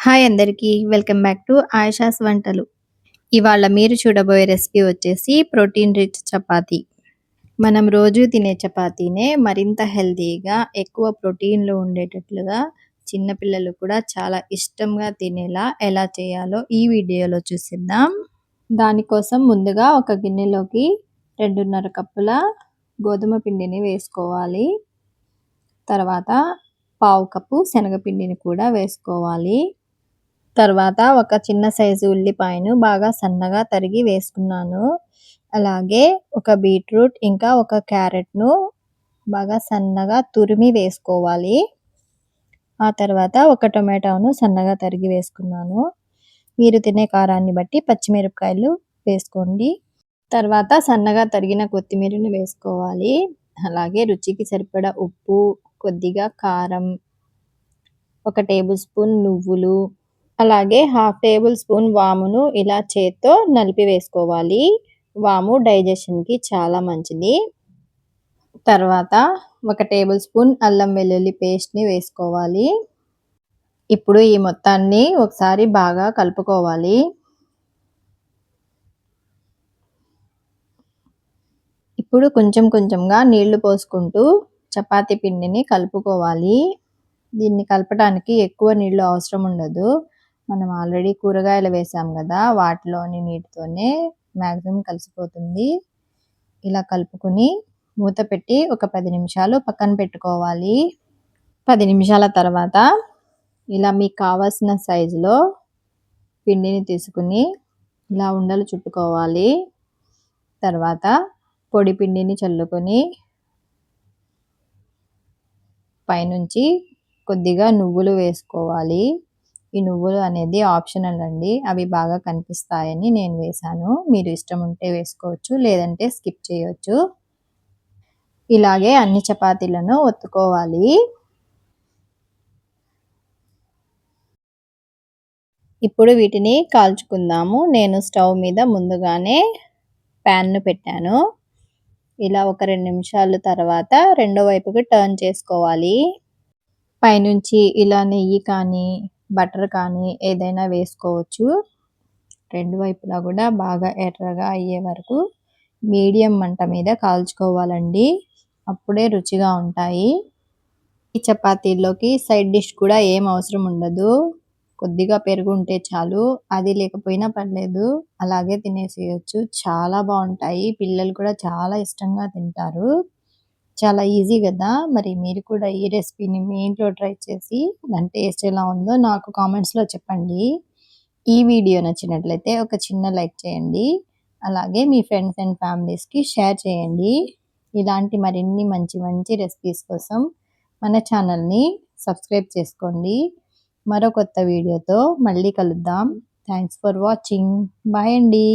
Hi అందరికీ. Welcome back to Ayesha's వంటలు. ఇవాళ మీరు చూడబోయే రెసిపీ వచ్చేసి ప్రోటీన్ రిచ్ చపాతీ. మనం రోజు తినే చపాతీనే మరింత హెల్తీగా, ఎక్కువ ప్రోటీన్‌లు ఉండేటట్లుగా చిన్న పిల్లలు కూడా చాలా ఇష్టంగా తినేలా ఎలా చేయాలో ఈ వీడియోలో చూసేద్దాం. దానికోసం ముందుగా ఒక గిన్నెలోకి 2:30 కప్పుల గోధుమ పిండిని వేసుకోవాలి. తర్వాత పావు కప్పు శనగపిండిని కూడా వేసుకోవాలి. తర్వాత ఒక చిన్న సైజు ఉల్లిపాయను బాగా సన్నగా తరిగి వేసుకున్నాను. అలాగే ఒక బీట్రూట్ ఇంకా ఒక క్యారెట్‌ను బాగా సన్నగా తురిమి వేసుకోవాలి. ఆ తర్వాత ఒక టొమాటోను సన్నగా తరిగి వేసుకున్నాను. మీరు తినే కారాన్ని బట్టి పచ్చిమిరపకాయలు వేసుకోండి. తర్వాత సన్నగా తరిగిన కొత్తిమీరని వేసుకోవాలి. అలాగే రుచికి సరిపడా ఉప్పు, కొద్దిగా కారం, ఒక టేబుల్ స్పూన్ నువ్వులు, అలాగే హాఫ్ టేబుల్ స్పూన్ వామును ఇలా చేత్తో నలిపి వేసుకోవాలి. వాము డైజెషన్‌కి చాలా మంచిది. తర్వాత ఒక టేబుల్ స్పూన్ అల్లం వెల్లుల్లి పేస్ట్‌ని వేసుకోవాలి. ఇప్పుడు ఈ మొత్తాన్ని ఒకసారి బాగా కలుపుకోవాలి. ఇప్పుడు కొంచెం కొంచెంగా నీళ్లు పోసుకుంటూ చపాతీ పిండిని కలుపుకోవాలి. దీన్ని కలపడానికి ఎక్కువ నీళ్లు అవసరం ఉండదు. మనం ఆల్రెడీ కూరగాయలు వేసాం గదా! వాటిలోని నీటితోనే మాక్సిమం కలిసిపోతుంది. ఇలా కలుపుకొని మూత పెట్టి ఒక 10 నిమిషాలు పక్కన పెట్టుకోవాలి. 10 నిమిషాల తర్వాత ఇలా మీకు కావాల్సిన సైజులో పిండిని తీసుకొని ఇలా ఉండలు చుట్టుకోవాలి. తర్వాత పొడి పిండిని చల్లుకొని పైనుంచి కొద్దిగా నువ్వులు వేసుకోవాలి. ఈ నువ్వులు అనేది ఆప్షనల్ అండి. అవి బాగా కనిపిస్తాయని నేను వేశాను. మీరు ఇష్టం ఉంటే వేసుకోవచ్చు, లేదంటే స్కిప్ చేయొచ్చు. ఇలాగే అన్ని చపాతీలను ఒత్తుకోవాలి. ఇప్పుడు వీటిని కాల్చుకుందాము. నేను స్టవ్ మీద ముందుగానే ప్యాన్‌ను పెట్టాను. ఇలా ఒక 2 నిమిషాలు తర్వాత రెండో వైపుకి టర్న్ చేసుకోవాలి. పైనుంచి ఇలా నెయ్యి కానీ, బటర్ కానీ ఏదైనా వేసుకోవచ్చు. రెండు వైపులా కూడా బాగా ఎర్రగా అయ్యే వరకు మీడియం మంట మీద కాల్చుకోవాలండి. అప్పుడే రుచిగా ఉంటాయి. ఈ చపాతీల్లోకి సైడ్ డిష్ కూడా ఏం అవసరం ఉండదు. కొద్దిగా పెరుగు ఉంటే చాలు. అది లేకపోయినా పర్లేదు. అలాగే తినేసేయొచ్చు. చాలా బావుంటాయి. పిల్లలు కూడా చాలా ఇష్టంగా తింటారు. చాలా ఈజీ గదా! మరి మీరు కూడా ఈ రెసిపీని మీ ఇంట్లో ట్రై చేసి దాని టేస్ట్ ఎలా ఉందో నాకు కామెంట్స్‌లో చెప్పండి. ఈ వీడియో నచ్చినట్లయితే ఒక చిన్న లైక్ చేయండి. అలాగే మీ ఫ్రెండ్స్ అండ్ ఫ్యామిలీస్‌కి షేర్ చేయండి. ఇలాంటి మరిన్ని మంచి మంచి రెసిపీస్ కోసం మన ఛానల్‌ని సబ్స్క్రైబ్ చేసుకోండి. మరో కొత్త వీడియోతో మళ్ళీ కలుద్దాం. Thanks for watching. బాయ్ అండి.